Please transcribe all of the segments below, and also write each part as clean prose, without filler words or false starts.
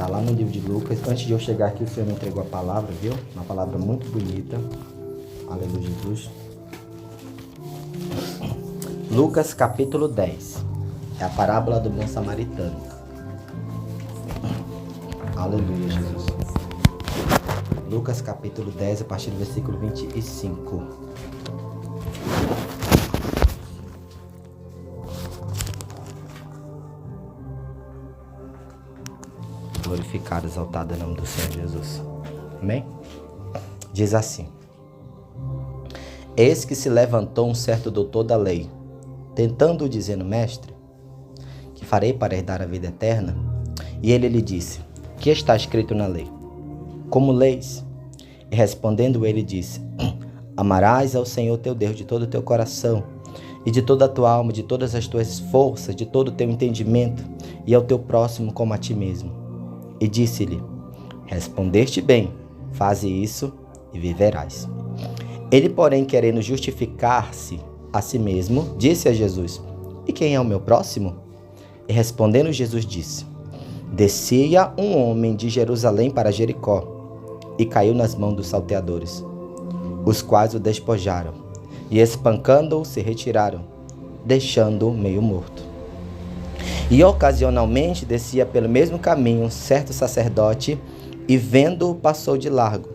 Tá lá no livro de Lucas. Antes de eu chegar aqui, o Senhor me entregou a palavra, viu? Uma palavra muito bonita. Aleluia, Jesus. Lucas capítulo 10. É a parábola do bom samaritano. Aleluia, Jesus. Lucas capítulo 10, a partir do versículo 25. Glorificado, exaltado é o nome do Senhor Jesus. Amém? Diz assim: Eis que se levantou um certo doutor da lei, tentando-o, dizendo: Mestre, que farei para herdar a vida eterna? E ele lhe disse: Que está escrito na lei? Como leis? E respondendo ele disse: Amarás ao Senhor teu Deus de todo o teu coração, e de toda a tua alma, de todas as tuas forças, de todo o teu entendimento, e ao teu próximo como a ti mesmo. E disse-lhe: Respondeste bem, faze isso e viverás. Ele, porém, querendo justificar-se a si mesmo, disse a Jesus: E quem é o meu próximo? E respondendo Jesus disse: Descia um homem de Jerusalém para Jericó, e caiu nas mãos dos salteadores, os quais o despojaram, e espancando-o se retiraram, deixando-o meio morto. E ocasionalmente descia pelo mesmo caminho um certo sacerdote, e vendo-o passou de largo.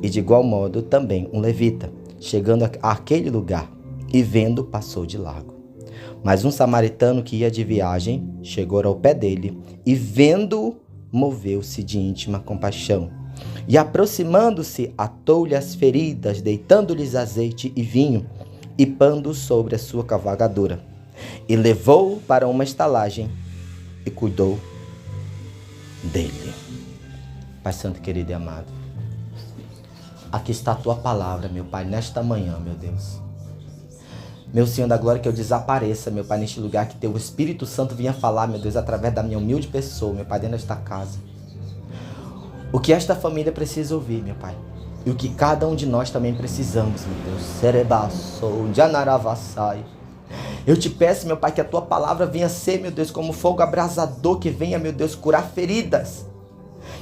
E de igual modo também um levita, chegando àquele lugar, e vendo passou de largo. Mas um samaritano que ia de viagem chegou ao pé dele, e vendo-o, moveu-se de íntima compaixão. E aproximando-se, atou-lhe as feridas, deitando-lhes azeite e vinho, e pondo sobre a sua cavalgadura. E levou-o para uma estalagem e cuidou dele. Pai Santo, querido e amado, aqui está a tua palavra, meu Pai, nesta manhã, meu Deus. Meu Senhor da glória, que eu desapareça, meu Pai, neste lugar, que teu Espírito Santo venha falar, meu Deus, através da minha humilde pessoa, meu Pai, dentro desta casa. O que esta família precisa ouvir, meu Pai, e o que cada um de nós também precisamos, meu Deus. Serebaçou, Janaravassai. Eu te peço, meu Pai, que a tua palavra venha ser, meu Deus, como fogo abrasador, que venha, meu Deus, curar feridas,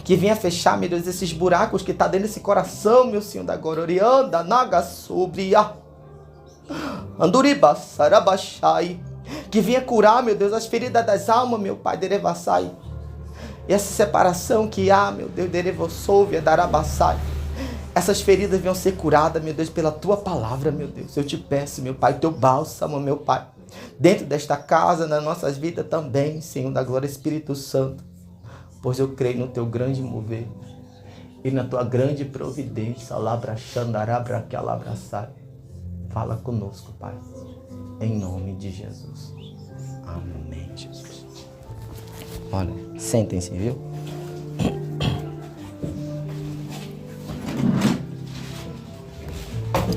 que venha fechar, meu Deus, esses buracos que está dentro desse coração, meu Senhor da glória. Orianda, naga, sobria, anduriba, sarabachai, que venha curar, meu Deus, as feridas das almas, meu Pai, derevassai. E essa separação que há, meu Deus, derevossovia, darabassai. Essas feridas venham ser curadas, meu Deus, pela tua palavra, meu Deus. Eu te peço, meu Pai, teu bálsamo, meu Pai, dentro desta casa, nas nossas vidas também, Senhor da glória, Espírito Santo. Pois eu creio no teu grande mover e na tua grande providência. Fala conosco, Pai, em nome de Jesus. Amém, Jesus. Olha, sentem-se, viu?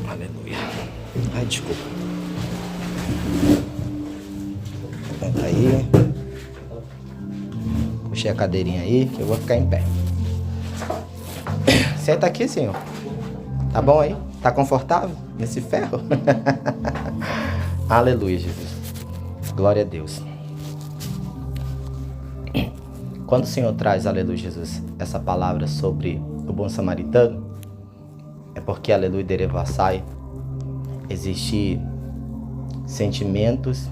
Aleluia. Ai, desculpa. Senta aí. Puxei a cadeirinha aí, que eu vou ficar em pé. Senta aqui, Senhor. Tá bom aí? Tá confortável nesse ferro? Aleluia, Jesus. Glória a Deus. Quando o Senhor traz, aleluia, Jesus, essa palavra sobre o bom samaritano, é porque, aleluia, derevassai, existe sentimentos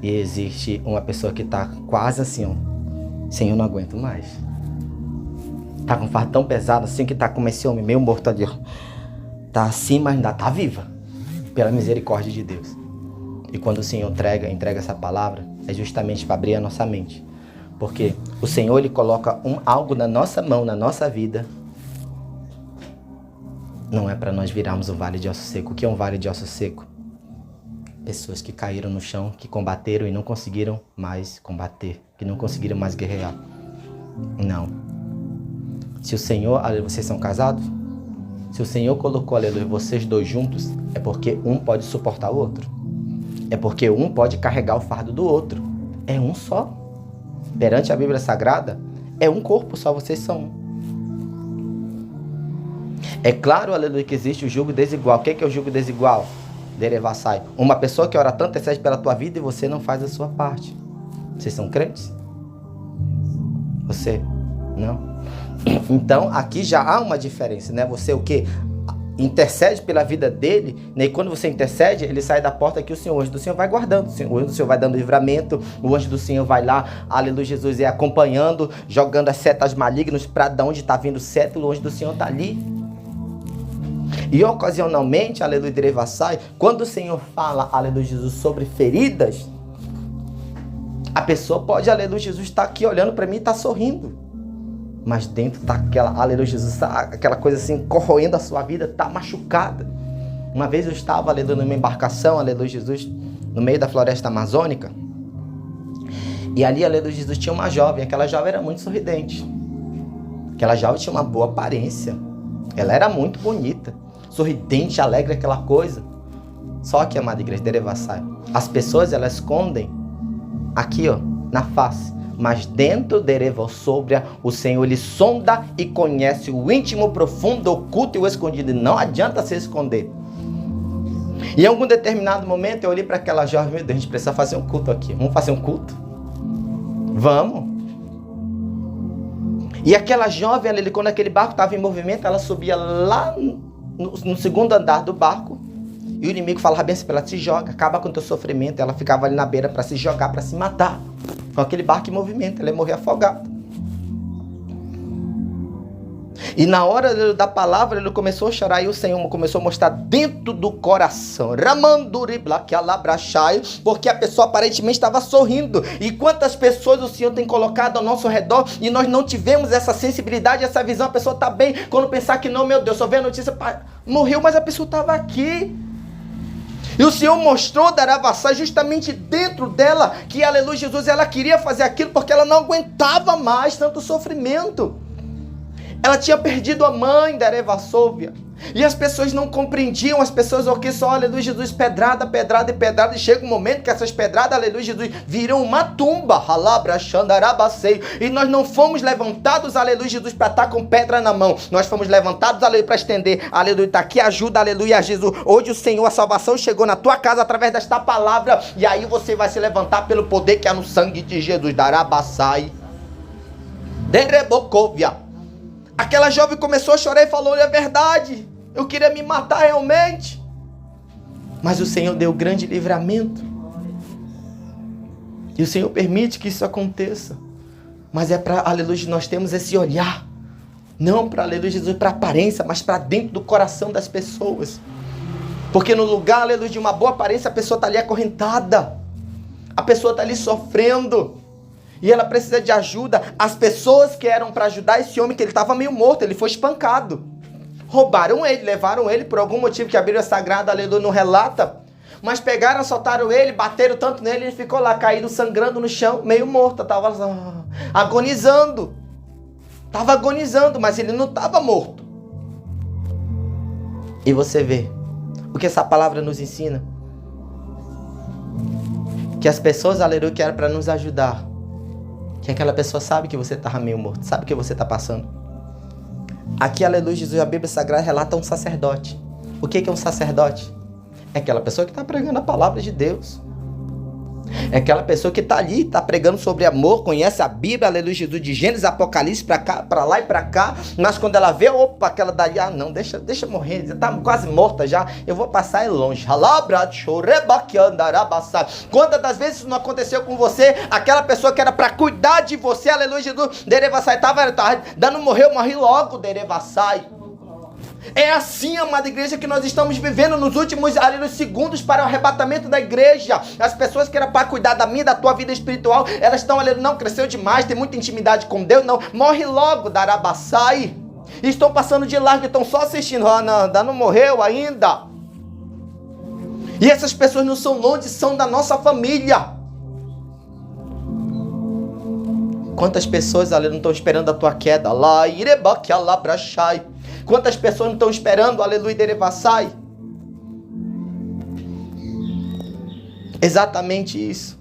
e existe uma pessoa que tá quase assim, ó, Senhor, não aguento mais. Tá com um fardo tão pesado assim que tá como esse homem meio morto ali, ó. Tá assim, mas ainda tá viva, pela misericórdia de Deus. E quando o Senhor entrega essa palavra, é justamente para abrir a nossa mente. Porque o Senhor, Ele coloca algo na nossa mão, na nossa vida. Não é para nós virarmos um vale de osso seco. O que é um vale de osso seco? Pessoas que caíram no chão, que combateram e não conseguiram mais combater, que não conseguiram mais guerrear. Não. Se o Senhor, aleluia, vocês são casados? Se o Senhor colocou, aleluia, vocês dois juntos, é porque um pode suportar o outro. É porque um pode carregar o fardo do outro. É um só. Perante a Bíblia Sagrada, é um corpo só, vocês são um. É claro, aleluia, que existe o jugo desigual. O que é o jugo desigual? Derevassai. Uma pessoa que ora tanto intercede pela tua vida e você não faz a sua parte. Vocês são crentes? Você Não. Então, aqui já há uma diferença, né? Você o quê? Intercede pela vida dele, né? E quando você intercede, ele sai da porta que o anjo do Senhor vai guardando, o anjo do Senhor vai dando livramento, o anjo do Senhor vai lá, aleluia, Jesus, é acompanhando, jogando as setas malignas para de onde está vindo seta, o anjo do Senhor está ali. E ocasionalmente, aleluia, Derevassai, quando o Senhor fala, aleluia, Jesus, sobre feridas, a pessoa pode, aleluia, Jesus, estar aqui olhando para mim e está sorrindo. Mas dentro tá aquela, aleluia, Jesus, tá aquela coisa assim, corroendo a sua vida, tá machucada. Uma vez eu estava, aleluia, numa embarcação, aleluia, Jesus, no meio da floresta amazônica. E ali, aleluia, Jesus, tinha uma jovem. Aquela jovem era muito sorridente. Aquela jovem tinha uma boa aparência. Ela era muito bonita. Sorridente, alegre, aquela coisa. Só que, amada igreja, Derevassai, as pessoas, elas escondem aqui, ó, na face. Mas dentro de Erevossóbria, o Senhor ele sonda e conhece o íntimo, profundo, oculto e o escondido. E não adianta se esconder. Em algum determinado momento eu olhei para aquela jovem, meu Deus, a gente precisa fazer um culto aqui. Vamos fazer um culto? Vamos. E aquela jovem, quando aquele barco estava em movimento, ela subia lá no segundo andar do barco. E o inimigo falava bem assim, ela se joga, acaba com o teu sofrimento. Ela ficava ali na beira para se jogar, para se matar. Com aquele barco em movimento, ela ia morrer afogada. E na hora da palavra, ele começou a chorar e o Senhor começou a mostrar dentro do coração. Porque a pessoa aparentemente estava sorrindo. E quantas pessoas o Senhor tem colocado ao nosso redor e nós não tivemos essa sensibilidade, essa visão. A pessoa está bem, quando pensar que não, meu Deus, só vê a notícia, morreu, mas a pessoa estava aqui. E o Senhor mostrou, Daravassai, justamente dentro dela, que, aleluia, Jesus, ela queria fazer aquilo porque ela não aguentava mais tanto sofrimento. Ela tinha perdido a mãe, Derevassóvia. E as pessoas não compreendiam, as pessoas, o que só, aleluia, Jesus, pedrada, pedrada e pedrada. E chega um momento que essas pedradas, aleluia, Jesus, viram uma tumba. E nós não fomos levantados, aleluia, Jesus, para estar com pedra na mão. Nós fomos levantados, aleluia, para estender, aleluia, está aqui, ajuda, aleluia, Jesus. Hoje o Senhor, a salvação chegou na tua casa através desta palavra. E aí você vai se levantar pelo poder que há no sangue de Jesus. Darabassai. Derebocóvia. Aquela jovem começou a chorar e falou, é verdade, eu queria me matar realmente. Mas o Senhor deu grande livramento. E o Senhor permite que isso aconteça. Mas é para, aleluia, nós temos esse olhar. Não para, aleluia, Jesus, para aparência, mas para dentro do coração das pessoas. Porque no lugar, aleluia, de uma boa aparência, a pessoa está ali acorrentada. A pessoa está ali sofrendo. E ela precisa de ajuda. As pessoas que eram para ajudar esse homem, que ele estava meio morto, ele foi espancado. Roubaram ele, levaram ele por algum motivo que a Bíblia Sagrada, aleluia, não relata. Mas pegaram, assaltaram ele, bateram tanto nele, ele ficou lá caído, sangrando no chão, meio morto. Estava agonizando. Estava agonizando, mas ele não estava morto. E você vê o que essa palavra nos ensina. Que as pessoas, aleluia, que eram para nos ajudar, que aquela pessoa sabe que você estava meio morto, sabe o que você está passando. Aqui, aleluia, Jesus, a Bíblia Sagrada relata um sacerdote. O que é um sacerdote? É aquela pessoa que está pregando a palavra de Deus. É aquela pessoa que está ali, está pregando sobre amor, conhece a Bíblia, aleluia, Jesus, de Gênesis, Apocalipse, para lá e para cá. Mas quando ela vê, opa, aquela dali, não, deixa morrer, já está quase morta já, eu vou passar longe. Quantas das vezes isso não aconteceu com você? Aquela pessoa que era para cuidar de você, aleluia, Jesus, Derevassai, estava dando morrer, morri logo, Derevassai. É assim, amada igreja, que nós estamos vivendo nos últimos segundos para o arrebatamento da igreja. As pessoas que eram para cuidar da minha, da tua vida espiritual, elas estão ali, não, cresceu demais, tem muita intimidade com Deus, não, morre logo, Darabassai. Estão passando de largo, estão só assistindo, ainda não morreu ainda. E essas pessoas não são longe, são da nossa família. Quantas pessoas ali não estão esperando a tua queda? Lá, irebaque, alá, brachai. Quantas pessoas não estão esperando, aleluia, Derevassai? Exatamente isso.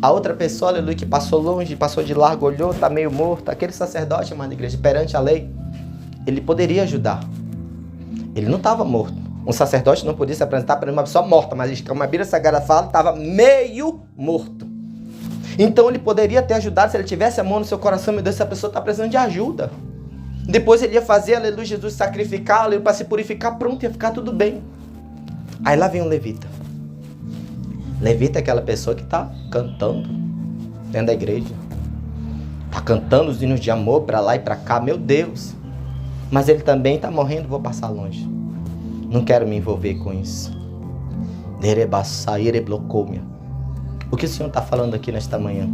A outra pessoa, aleluia, que passou longe, passou de largo, olhou, está meio morto. Aquele sacerdote, amada igreja, perante a lei, ele poderia ajudar. Ele não estava morto. Um sacerdote não podia se apresentar para uma pessoa morta, mas como a Bíblia Sagrada fala, estava meio morto. Então ele poderia ter ajudado se ele tivesse a mão no seu coração. Meu Deus, essa pessoa está precisando de ajuda. Depois ele ia fazer, aleluia, Jesus sacrificar, aleluia, para se purificar, pronto, ia ficar tudo bem. Aí lá vem um levita. Levita é aquela pessoa que está cantando dentro da igreja. Está cantando os hinos de amor para lá e para cá, meu Deus. Mas ele também está morrendo, vou passar longe. Não quero me envolver com isso. O que o Senhor está falando aqui nesta manhã?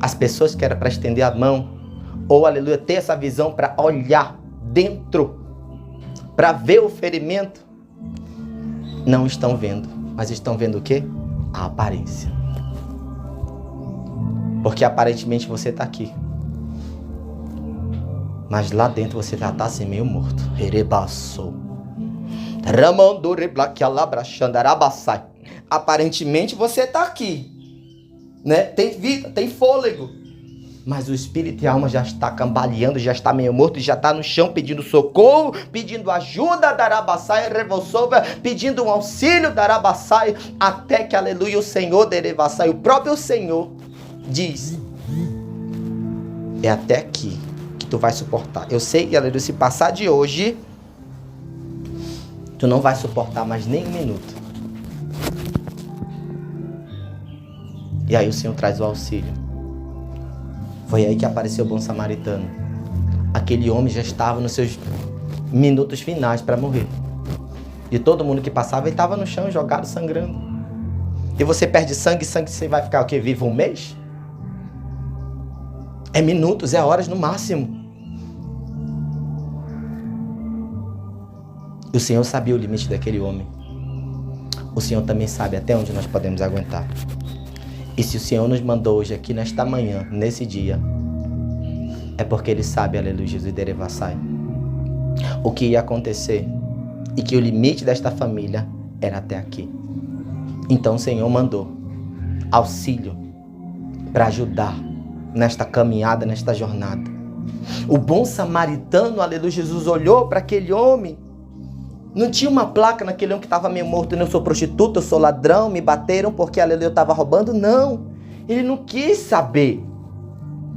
As pessoas que era para estender a mão, ou aleluia, ter essa visão para olhar dentro, para ver o ferimento, não estão vendo, mas estão vendo o quê? A aparência. Porque aparentemente você está aqui, mas lá dentro você já está assim meio morto. Aparentemente você está aqui, né? Tem vida, tem fôlego, mas o espírito e a alma já está cambaleando, já está meio morto, já está no chão pedindo socorro, pedindo ajuda, darabassai, revolsova, pedindo um auxílio, darabassai, até que, aleluia, o Senhor, derevassai, o próprio Senhor diz: é até aqui que tu vai suportar. Eu sei que, aleluia, se passar de hoje, tu não vai suportar mais nem um minuto. E aí o Senhor traz o auxílio. Foi aí que apareceu o bom samaritano. Aquele homem já estava nos seus minutos finais para morrer. E todo mundo que passava, ele estava no chão, jogado, sangrando. E você perde sangue, você vai ficar o quê? Vivo um mês? É minutos, é horas no máximo. E o Senhor sabia o limite daquele homem. O Senhor também sabe até onde nós podemos aguentar. E se o Senhor nos mandou hoje aqui nesta manhã, nesse dia, é porque Ele sabe, aleluia, Jesus, derevassai, o que ia acontecer e que o limite desta família era até aqui. Então o Senhor mandou auxílio para ajudar nesta caminhada, nesta jornada. O bom samaritano, aleluia, Jesus olhou para aquele homem. Não tinha uma placa naquele homem que estava meio morto: eu sou prostituta, eu sou ladrão, me bateram porque, aleluia, eu estava roubando. Não, ele não quis saber.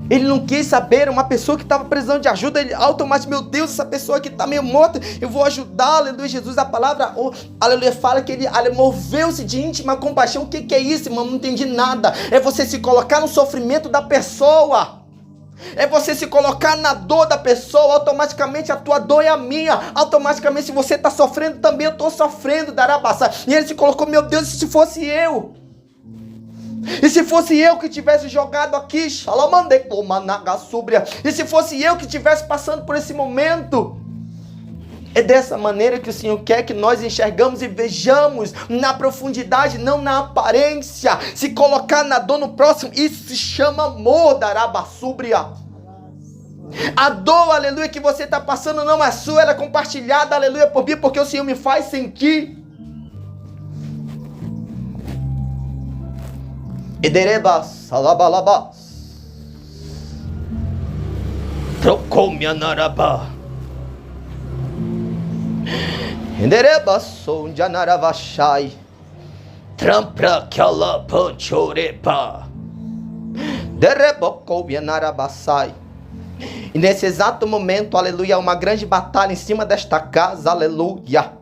Ele não quis saber, era uma pessoa que estava precisando de ajuda. Ele automaticamente, meu Deus, essa pessoa aqui está meio morta, eu vou ajudar, aleluia, Jesus. A palavra, aleluia, fala que ele moveu-se de íntima compaixão. O que é isso, irmão? Não entendi nada. É você se colocar no sofrimento da pessoa. É você se colocar na dor da pessoa. Automaticamente a tua dor é a minha. Automaticamente, se você está sofrendo, também eu estou sofrendo, darabaça. E ele se colocou: meu Deus, e se fosse eu? E se fosse eu que tivesse jogado aqui, e se fosse eu que estivesse passando por esse momento? É dessa maneira que o Senhor quer que nós enxergamos e vejamos na profundidade, não na aparência. Se colocar na dor no próximo, isso se chama amor, darabassúbria. A dor, aleluia, que você está passando não é sua, ela é compartilhada, aleluia, por mim, porque o Senhor me faz sentir. Ederebas, alabalabas, trocou-me a narabá. Ederebas, onde a naravachai, trampra que ela panchorepa, derebocou-me a narabassai. E nesse exato momento, aleluia, uma grande batalha em cima desta casa, aleluia.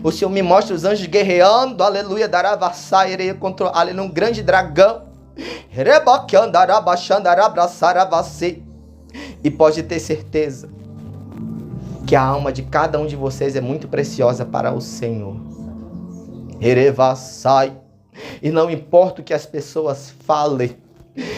O Senhor me mostra os anjos guerreando, aleluia, daravassai, irei contra, aleluia, um grande dragão. E pode ter certeza que a alma de cada um de vocês é muito preciosa para o Senhor. Erevassai. E não importa o que as pessoas falem,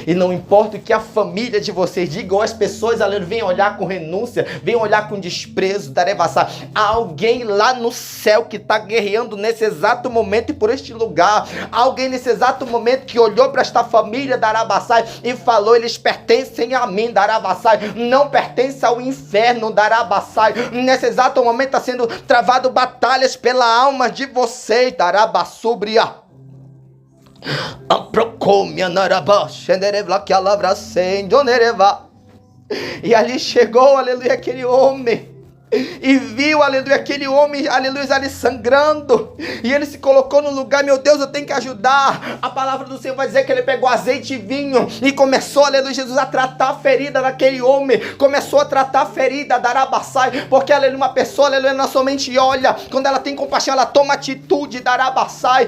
e não importa o que a família de vocês diga, ou as pessoas, aleluia, venham olhar com renúncia, venham olhar com desprezo, darevassar. Há alguém lá no céu que está guerreando nesse exato momento e por este lugar. Há alguém nesse exato momento que olhou para esta família, darabassai, e falou: eles pertencem a mim, darabassai, não pertencem ao inferno, darabassai. Nesse exato momento está sendo travado batalhas pela alma de vocês, darabassúbria. E ali chegou, aleluia, aquele homem e viu, aleluia, aquele homem, aleluia, ali sangrando, e ele se colocou no lugar, meu Deus, eu tenho que ajudar. A palavra do Senhor vai dizer que ele pegou azeite e vinho, e começou, aleluia, Jesus, a tratar a ferida daquele homem, começou a tratar a ferida da Arabassai, porque, aleluia, uma pessoa, aleluia, não somente olha, quando ela tem compaixão, ela toma atitude da Arabassai,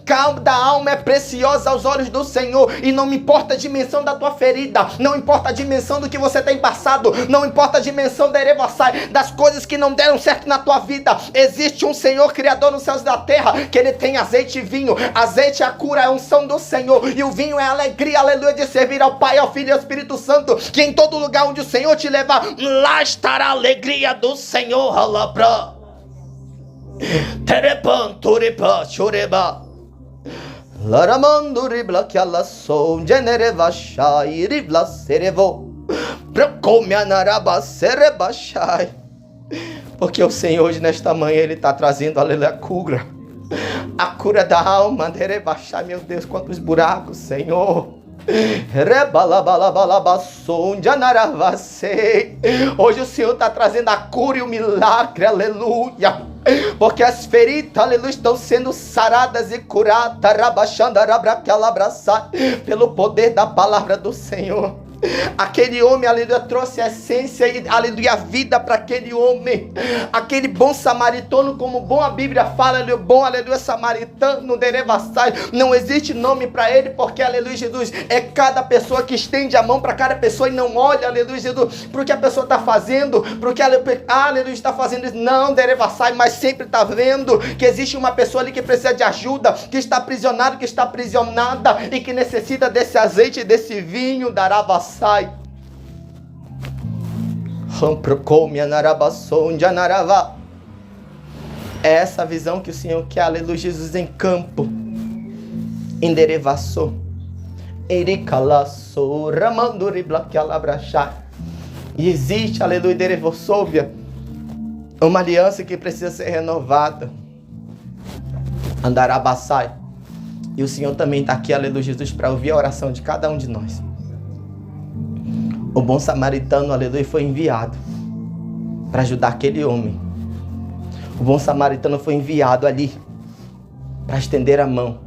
cada alma é preciosa aos olhos do Senhor, e não me importa a dimensão da tua ferida, não importa a dimensão do que você tem passado, não importa a dimensão da Erevassai, das coisas que não deram certo na tua vida. Existe um Senhor criador nos céus e da terra, que ele tem azeite e vinho. Azeite é a cura, é a unção do Senhor, e o vinho é a alegria, aleluia, de servir ao Pai, ao Filho e ao Espírito Santo, que em todo lugar onde o Senhor te levar, lá estará a alegria do Senhor. Alabra Terepan Turipa Chureba Laramanduribla que ela sou generevachai ribla serevo porque o Senhor hoje nesta manhã ele está trazendo, aleluia, a cura da alma, meu Deus, quantos buracos, Senhor. Hoje o Senhor está trazendo a cura e o milagre, aleluia, porque as feridas, aleluia, estão sendo saradas e curadas pelo poder da palavra do Senhor. Aquele homem, aleluia, trouxe a essência e, aleluia, a vida para aquele homem. Aquele bom samaritano, como bom a Bíblia fala, aleluia, bom, aleluia, samaritano, derevassai. Não existe nome para ele, porque, aleluia, Jesus, é cada pessoa que estende a mão para cada pessoa e não olha, aleluia, Jesus, para o que a pessoa está fazendo, para o que, aleluia, está fazendo isso. Não, derevassai, mas sempre está vendo que existe uma pessoa ali que precisa de ajuda, que está aprisionado, que está aprisionada e que necessita desse azeite, desse vinho, daravassai. É essa visão que o Senhor quer, aleluia, Jesus, em campo. Enderevassou. Ericalassou. Ramanduriblaqualabrachai. E existe, aleluia, derevossouvia, uma aliança que precisa ser renovada. Andarabassai. E o Senhor também está aqui, aleluia, Jesus, para ouvir a oração de cada um de nós. O bom samaritano, aleluia, foi enviado para ajudar aquele homem. O bom samaritano foi enviado ali para estender a mão.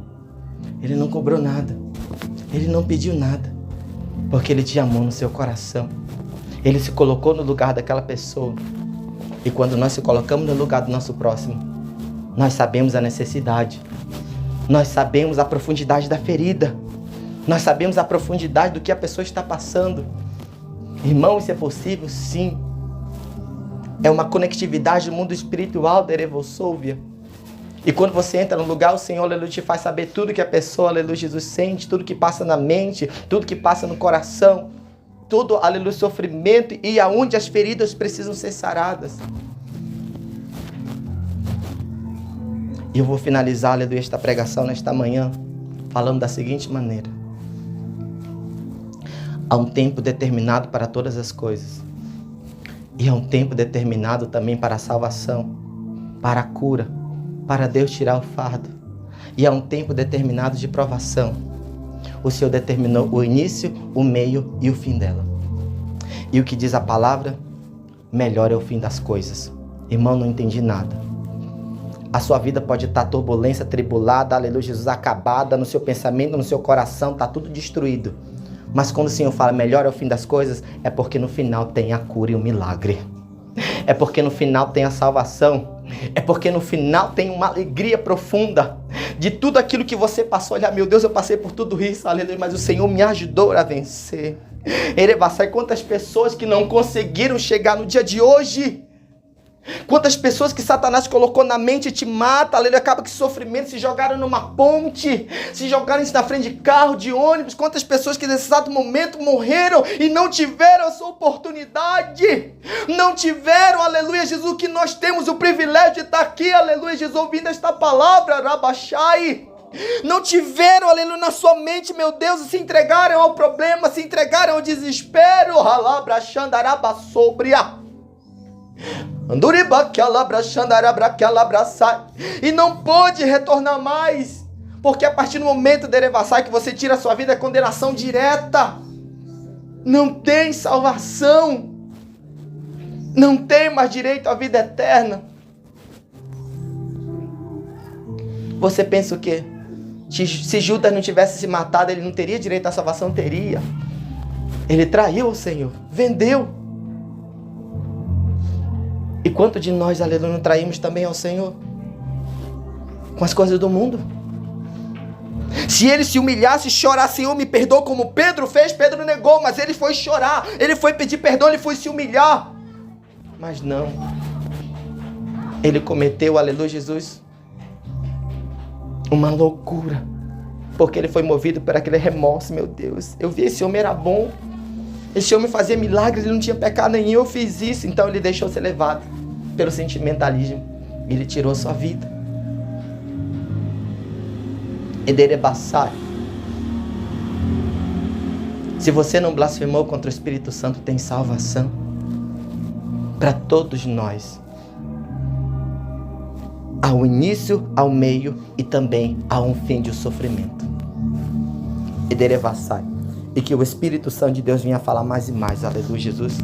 Ele não cobrou nada. Ele não pediu nada. Porque ele te amou no seu coração. Ele se colocou no lugar daquela pessoa. E quando nós se colocamos no lugar do nosso próximo, nós sabemos a necessidade. Nós sabemos a profundidade da ferida. Nós sabemos a profundidade do que a pessoa está passando. Irmão, isso é possível? Sim. É uma conectividade do mundo espiritual da Erevossóvia. E quando você entra no lugar, o Senhor, aleluia, te faz saber tudo que a pessoa, aleluia, Jesus, sente, tudo que passa na mente, tudo que passa no coração, tudo, aleluia, sofrimento e aonde as feridas precisam ser saradas. E eu vou finalizar, aleluia, esta pregação nesta manhã, falando da seguinte maneira. Há um tempo determinado para todas as coisas. E há um tempo determinado também para a salvação, para a cura, para Deus tirar o fardo. E há um tempo determinado de provação. O Senhor determinou o início, o meio e o fim dela. E o que diz a palavra? Melhor é o fim das coisas. Irmão, não entendi nada. A sua vida pode estar turbulência, tribulada, aleluia, Jesus, acabada no seu pensamento, no seu coração, está tudo destruído. Mas quando o Senhor fala melhor é o fim das coisas, é porque no final tem a cura e o milagre. É porque no final tem a salvação. É porque no final tem uma alegria profunda de tudo aquilo que você passou. Olha, meu Deus, eu passei por tudo isso, aleluia, mas o Senhor me ajudou a vencer. Erevassai, quantas pessoas que não conseguiram chegar no dia de hoje. Quantas pessoas que Satanás colocou na mente e te mata, aleluia, acaba que sofrimento, se jogaram numa ponte, se jogaram na frente de carro, de ônibus. Quantas pessoas que nesse exato momento morreram e não tiveram essa oportunidade, não tiveram, aleluia, Jesus, que nós temos o privilégio de estar aqui, aleluia, Jesus, ouvindo esta palavra, Rabachai. Não tiveram, aleluia, na sua mente, meu Deus, se entregaram ao problema, se entregaram ao desespero, Ralabrachandarabassobria. E não pode retornar mais, porque a partir do momento de Erevassai que você tira a sua vida, é condenação direta. Não tem salvação. não tem mais direito à vida eterna. Você pensa o quê? Se Judas não tivesse se matado, ele não teria direito à salvação? Teria. Ele traiu o Senhor, vendeu. E quanto de nós, aleluia, não traímos também ao Senhor? Com as coisas do mundo. Se ele se humilhasse e chorasse, Senhor, me perdoa, como Pedro fez, Pedro negou, mas ele foi chorar, ele foi pedir perdão, ele foi se humilhar. Mas não. Ele cometeu, aleluia, Jesus, uma loucura, porque ele foi movido por aquele remorso. Meu Deus, eu vi esse homem era bom, esse homem fazia milagres, ele não tinha pecado nenhum, eu fiz isso. Então ele deixou ser levado pelo sentimentalismo e ele tirou a sua vida. Ederebassai. Se você não blasfemou contra o Espírito Santo, tem salvação para todos nós. Há um início, ao meio e também há um fim de sofrimento. Ederebassai. E que o Espírito Santo de Deus venha falar mais e mais. Aleluia, Jesus.